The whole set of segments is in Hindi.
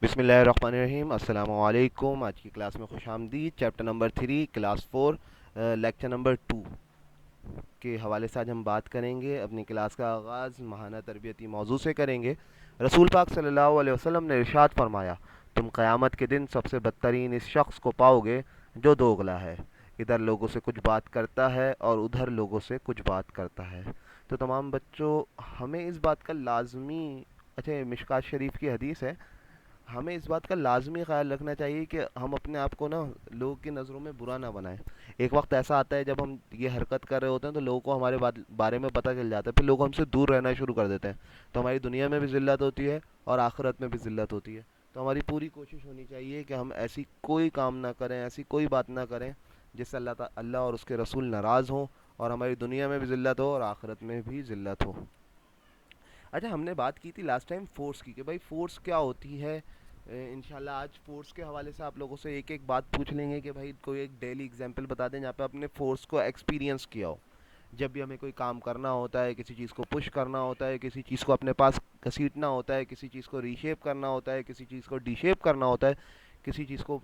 बिस्मिल्लाहिर्रहमानिर्रहीम अस्सलामु अलैकुम। आज की क्लास में खुश आमदीद। Chapter number 3 class 4 lecture number 2 के हवाले से आज हम बात करेंगे। अपनी क्लास का आगाज़ महाना तरबियती मौजू से करेंगे। रसूल पाक सल्लल्लाहु अलैहि वसल्लम ने इरशाद फरमाया, तुम क़यामत के दिन सबसे बदतरीन इस शख्स को पाओगे जो दोगला है, इधर लोगों से कुछ बात करता है और उधर लोगों से कुछ बात करता है। तो तमाम बच्चों, हमें इस बात का लाजमी, अच्छा ये मिशकात शरीफ की हदीस है, हमें इस बात का लाजमी ख्याल रखना चाहिए कि हम अपने आप को ना लोगों की नज़रों में बुरा ना बनाएं। एक वक्त ऐसा आता है जब हम ये हरकत कर रहे होते हैं तो लोगों को हमारे बारे में पता चल जाता है, फिर लोग हमसे दूर रहना शुरू कर देते हैं। तो हमारी दुनिया में भी ज़िल्लत होती है और आखिरत में भी ज़िल्लत होती है। तो हमारी पूरी कोशिश होनी चाहिए कि हम ऐसी कोई काम ना करें, ऐसी कोई बात ना करें जिससे अल्लाह और उसके रसूल नाराज़ हों और हमारी दुनिया में भी ज़िल्लत हो और आखिरत में भी ज़िल्लत हो। अच्छा, हमने बात की थी लास्ट टाइम फोर्स की, कि भाई फोर्स क्या होती है। इंशाल्लाह आज फोर्स के हवाले से आप लोगों से एक एक बात पूछ लेंगे कि भाई कोई एक डेली एग्जांपल बता दें जहाँ पे आपने फोर्स को एक्सपीरियंस किया हो। जब भी हमें कोई काम करना होता है, किसी चीज़ को पुश करना होता है, किसी चीज़ को अपने पास घसीटना होता है, किसी चीज़ को रीशेप करना होता है, किसी चीज़ को डीशेप करना होता है, किसी चीज़ को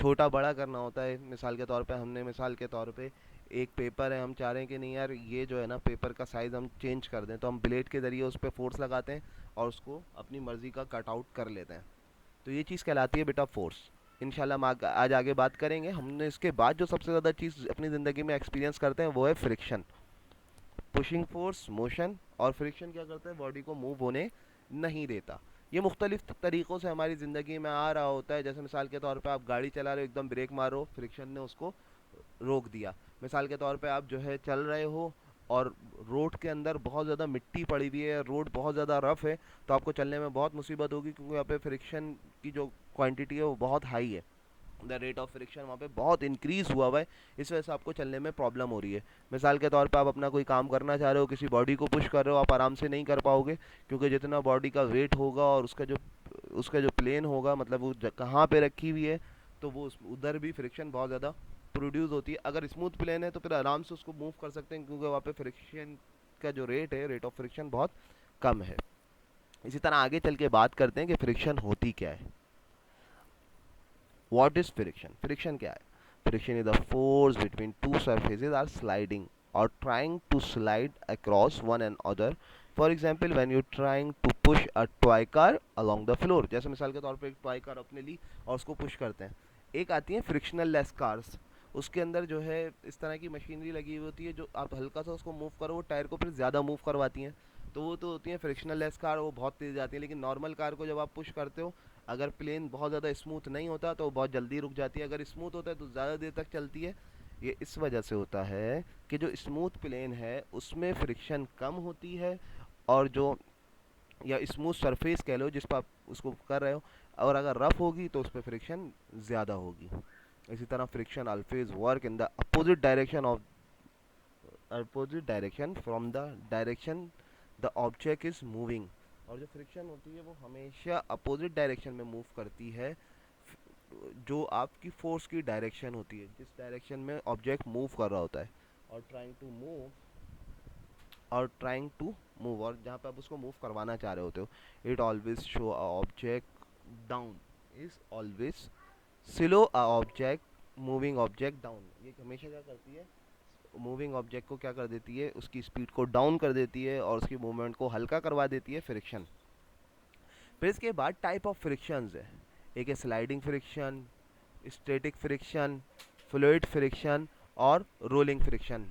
छोटा बड़ा करना होता है। मिसाल के तौर पे हमने मिसाल के तौर पे एक पेपर है, हम चाह रहे हैं कि नहीं यार ये जो है ना पेपर का साइज़ हम चेंज कर दें, तो हम ब्लेड के ज़रिए उस पर फोर्स लगाते हैं और उसको अपनी मर्ज़ी का कट आउट कर लेते हैं। तो ये चीज़ कहलाती है बेटा फोर्स। इंशाल्लाह हम आज आगे बात करेंगे। हमने इसके बाद जो सबसे ज़्यादा चीज़ अपनी ज़िंदगी में एक्सपीरियंस करते हैं वो है फ्रिक्शन। पुशिंग फोर्स मोशन, और फ्रिक्शन क्या करता है, बॉडी को मूव होने नहीं देता। ये मुख्तलिफ तरीक़ों से हमारी ज़िंदगी में आ रहा होता है। जैसे मिसाल के तौर पे आप गाड़ी चला रहे हो, एकदम ब्रेक मारो, फ्रिक्शन ने उसको रोक दिया। मिसाल के तौर पे आप जो है चल रहे हो और रोड के अंदर बहुत ज़्यादा मिट्टी पड़ी हुई है, रोड बहुत ज़्यादा रफ़ है, तो आपको चलने में बहुत मुसीबत होगी, क्योंकि यहाँ पे फ्रिक्शन की जो क्वांटिटी है वो बहुत हाई है। द रेट ऑफ फ्रिक्शन वहाँ पे बहुत इंक्रीज़ हुआ है। इस वजह से आपको चलने में प्रॉब्लम हो रही है। मिसाल के तौर पे आप अपना कोई काम करना चाह रहे हो, किसी बॉडी को पुश कर रहे हो, आप आराम से नहीं कर पाओगे, क्योंकि जितना बॉडी का वेट होगा और उसका जो प्लेन होगा, मतलब वो कहाँ पे रखी हुई है, तो वो उधर भी फ्रिक्शन बहुत ज़्यादा प्रोड्यूस होती है। अगर स्मूथ प्लेन है तो फिर आराम से उसको मूव कर सकते हैं, क्योंकि वहाँ पे फ्रिक्शन का जो रेट है, रेट ऑफ फ्रिक्शन बहुत कम है। इसी तरह आगे चल के बात करते हैं कि फ्रिक्शन होती क्या है। What is friction? Friction क्या है? Friction is the force between two surfaces are sliding or trying to slide across one another. For example, when you're trying to push a toy car along the floor. जैसे मिसाल के तौर पे एक टॉय कार अपने ली और उसको पुश करते हैं। एक आती है फ्रिक्शनल लेस कार्स, उसके अंदर जो है इस तरह की मशीनरी लगी हुई होती है, जो आप हल्का सा उसको मूव करो वो टायर को फिर ज़्यादा मूव करवाती हैं। तो वो तो होती है फ्रिक्शनल लेस कार, वो बहुत तेज़ जाती है। लेकिन नॉर्मल कार को जब आप पुश करते हो, अगर प्लेन बहुत ज़्यादा स्मूथ नहीं होता तो बहुत जल्दी रुक जाती है, अगर स्मूथ होता है तो ज़्यादा देर तक चलती है। ये इस वजह से होता है कि जो स्मूथ प्लेन है उसमें फ्रिक्शन कम होती है, और जो या स्मूथ सरफेस कह लो जिस पर आप उसको कर रहे हो, और अगर रफ होगी तो उस पर फ्रिक्शन ज़्यादा होगी। इसी तरह friction अल्फेज work in the opposite direction from the direction the object is moving. और जो फ्रिक्शन होती है वो हमेशा अपोजिट डायरेक्शन में मूव करती है, जो आपकी फोर्स की डायरेक्शन होती है, जिस डायरेक्शन में ऑब्जेक्ट मूव कर रहा होता है। और ट्राइंग टू मूव, और जहाँ पे आप उसको मूव करवाना चाह रहे होते हो। It always show a object down, is always slow a object moving object down. ये हमेशा क्या करती है, मूविंग ऑब्जेक्ट को क्या कर देती है, उसकी स्पीड को डाउन कर देती है और उसकी मूवमेंट को हल्का करवा देती है फ्रिक्शन। फिर इसके बाद टाइप ऑफ फ्रिक्शंस है। एक है sliding friction, static friction, fluid friction और रोलिंग फ्रिक्शन।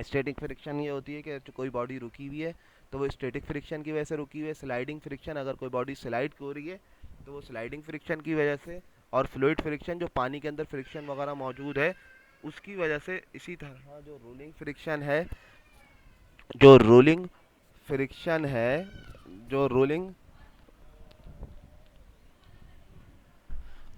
स्टैटिक फ्रिक्शन ये होती है कि कोई बॉडी रुकी हुई है तो वो स्टैटिक फ्रिक्शन की वजह से रुकी हुई है। स्लाइडिंग फ्रिक्शन, अगर कोई बॉडी स्लाइड हो रही है तो वो स्लाइडिंग फ्रिक्शन की वजह से। और फ्लूइड फ्रिक्शन, जो पानी के अंदर फ्रिक्शन वगैरह मौजूद है उसकी वजह से। इसी तरह जो रोलिंग फ्रिक्शन है जो रोलिंग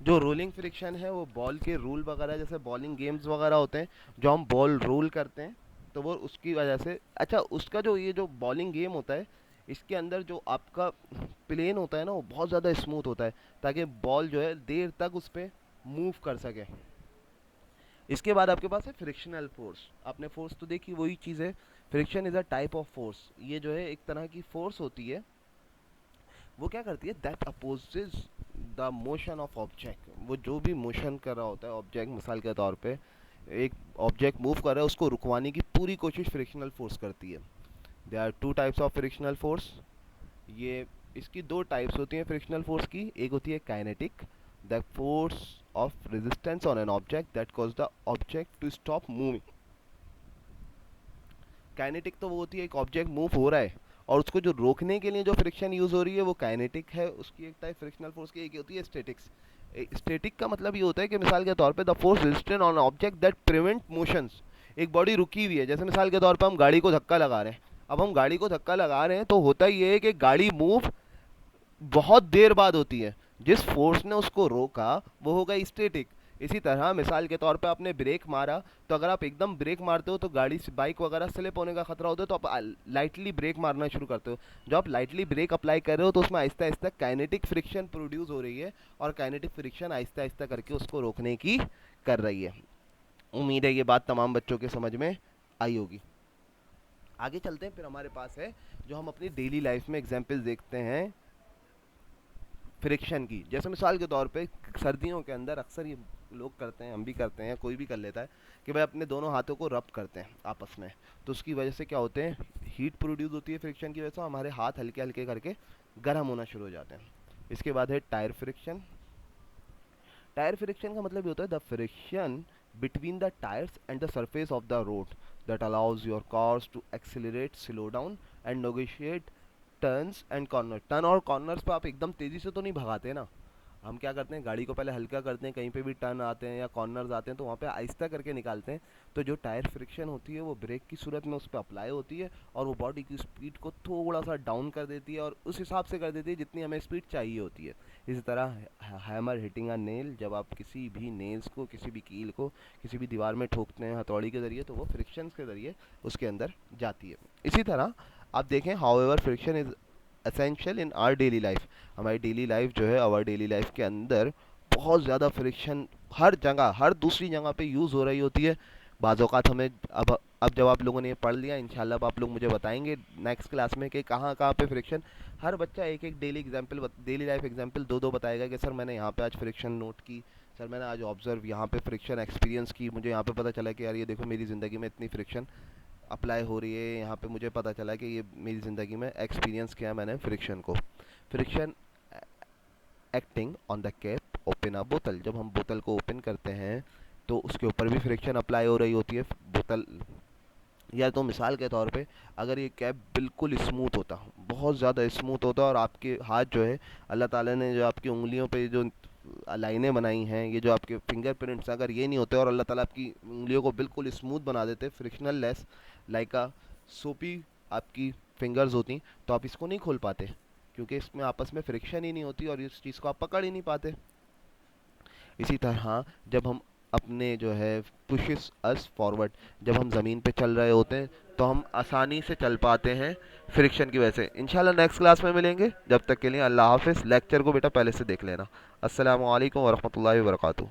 जो रोलिंग फ्रिक्शन है वो बॉल के रूल वगैरह, जैसे बॉलिंग गेम्स वगैरह होते हैं जो हम बॉल रोल करते हैं, तो वो उसकी वजह से। अच्छा, उसका जो ये जो बॉलिंग गेम होता है, इसके अंदर जो आपका प्लेन होता है ना वो बहुत ज़्यादा स्मूथ होता है, ताकि बॉल जो है देर तक उस पर मूव कर सके। इसके बाद आपके पास है फ्रिक्शनल फोर्स। आपने फोर्स तो देखी, वही चीज़ है। Friction is a type of force. ये जो है एक तरह की फोर्स होती है वो क्या करती है, that opposes the motion of object. वो जो भी मोशन कर रहा होता है ऑब्जेक्ट, मिसाल के तौर पे एक ऑब्जेक्ट मूव कर रहा है, उसको रुकवाने की पूरी कोशिश फ्रिक्शनल फोर्स करती है। There are two types of frictional force. ये इसकी दो टाइप्स होती हैं फ्रिक्शनल फोर्स की। एक होती है kinetic, the force of resistance on an object that cause the object to stop moving. Kinetic तो वो होती है एक ऑब्जेक्ट मूव हो रहा है और उसको जो रोकने के लिए जो फ्रिक्शन यूज हो रही है वो काइनेटिक है, उसकी एक टाइप फ्रिक्शनल फोर्स की। एक होती है स्टैटिक्स। स्टैटिक का मतलब ये होता है कि मिसाल के तौर पे the force resistant on object that prevent motions. एक बॉडी रुकी हुई है, जैसे मिसाल के तौर पे हम गाड़ी को धक्का लगा रहे हैं। अब हम गाड़ी को धक्का लगा रहे हैं तो होता ये है कि गाड़ी मूव बहुत देर बाद होती है। जिस फोर्स ने उसको रोका वो होगा स्टैटिक। इसी तरह मिसाल के तौर पे आपने ब्रेक मारा, तो अगर आप एकदम ब्रेक मारते हो तो गाड़ी से बाइक वगैरह स्लिप होने का खतरा होता है, तो आप लाइटली ब्रेक मारना शुरू करते हो। जब आप लाइटली ब्रेक अप्लाई कर रहे हो तो उसमें Aahista Aahista kinetic friction produce हो रही है और काइनेटिक फ्रिक्शन आहिस्ता आहिस्ता करके उसको रोकने की कर रही है। उम्मीद है ये बात तमाम बच्चों के समझ में आई होगी। आगे चलते हैं, फिर हमारे पास है जो हम अपनी डेली लाइफ में एग्जाम्पल्स देखते हैं फ्रिक्शन की। जैसे मिसाल के तौर पे सर्दियों के अंदर अक्सर ये लोग करते हैं, हम भी करते हैं, कोई भी कर लेता है कि भाई अपने दोनों हाथों को रब करते हैं आपस में। तो उसकी वजह से क्या होते हैं, हीट प्रोड्यूस होती है फ्रिक्शन की वजह से, हमारे हाथ हल्के हल्के करके गर्म होना शुरू हो जाते हैं। इसके बाद है टायर फ्रिक्शन। टायर फ्रिक्शन का मतलब ये होता है the friction between the tyres and the surface of the road that allows your cars to accelerate, slow down and negotiate turns and corner. Turn और कॉर्नर्स पे आप एकदम तेज़ी से तो नहीं भगाते ना, हम क्या करते हैं गाड़ी को पहले हल्का करते हैं, कहीं पे भी टर्न आते हैं या कॉर्नर्स आते हैं तो वहाँ पे आहिस्ता करके निकालते हैं। तो जो टायर फ्रिक्शन होती है वो ब्रेक की सूरत में उस पर अप्लाई होती है और वो बॉडी की स्पीड को थोड़ा सा डाउन कर देती है और उस हिसाब से कर देती है जितनी हमें स्पीड चाहिए होती है। इसी तरह हैमर हिटिंग अ नेल, जब आप किसी भी नेल्स को, किसी भी कील को किसी भी दीवार में ठोकते हैं हथौड़ी के ज़रिए, तो वो फ्रिक्शन के ज़रिए उसके अंदर जाती है। इसी तरह आप देखें, however friction is essential in our daily life. हमारी डेली लाइफ जो है, आवर डेली लाइफ के अंदर बहुत ज़्यादा फ्रिक्शन हर जगह, हर दूसरी जगह पे यूज़ हो रही होती है। बाज़ औक़ात हमें अब जब आप लोगों ने ये पढ़ लिया, इंशाल्लाह अब आप लोग मुझे बताएंगे नेक्स्ट क्लास में कि कहाँ कहाँ पे फ्रिक्शन। हर बच्चा एक एक daily example, daily life example दो दो बताएगा कि सर मैंने यहाँ पे आज फ्रिक्शन नोट की, सर मैंने आज ऑब्जर्व यहाँ पे फ्रिक्शन एक्सपीरियंस की, मुझे यहाँ पे पता चला कि यार ये देखो मेरी ज़िंदगी में इतनी फ्रिक्शन अप्लाई हो रही है, यहाँ पे मुझे पता चला कि ये मेरी ज़िंदगी में एक्सपीरियंस किया मैंने फ्रिक्शन को। Friction acting on the cap open a बोतल, जब हम बोतल को ओपन करते हैं तो उसके ऊपर भी फ्रिक्शन अप्लाई हो रही होती है। बोतल, या तो मिसाल के तौर पे अगर ये कैप बिल्कुल स्मूथ होता, बहुत ज़्यादा स्मूथ होता और आपके हाथ जो है, अल्लाह ताला ने जो आपकी उंगलियों पे जो लाइनें बनाई हैं, ये जो आपके फिंगरप्रिंट्स, अगर ये नहीं होते और अल्लाह ताला आपकी उंगलियों को बिल्कुल स्मूथ बना देते, फ्रिक्शनल लेस लाइक अ सोपी आपकी फिंगर्स होती, तो आप इसको नहीं खोल पाते क्योंकि इसमें आपस में फ्रिक्शन ही नहीं होती और इस चीज़ को आप पकड़ ही नहीं पाते। इसी तरह जब हम अपने जो है पुशेस अस फॉरवर्ड, जब हम ज़मीन पे चल रहे होते हैं तो हम आसानी से चल पाते हैं फ्रिक्शन की वजह से। इंशाल्लाह नेक्स्ट क्लास में मिलेंगे, जब तक के लिए अल्लाह हाफिज़। लेक्चर को बेटा पहले से देख लेना। अस्सलामु अलैकुम वरहमतुल्लाहि वबरकातुहू।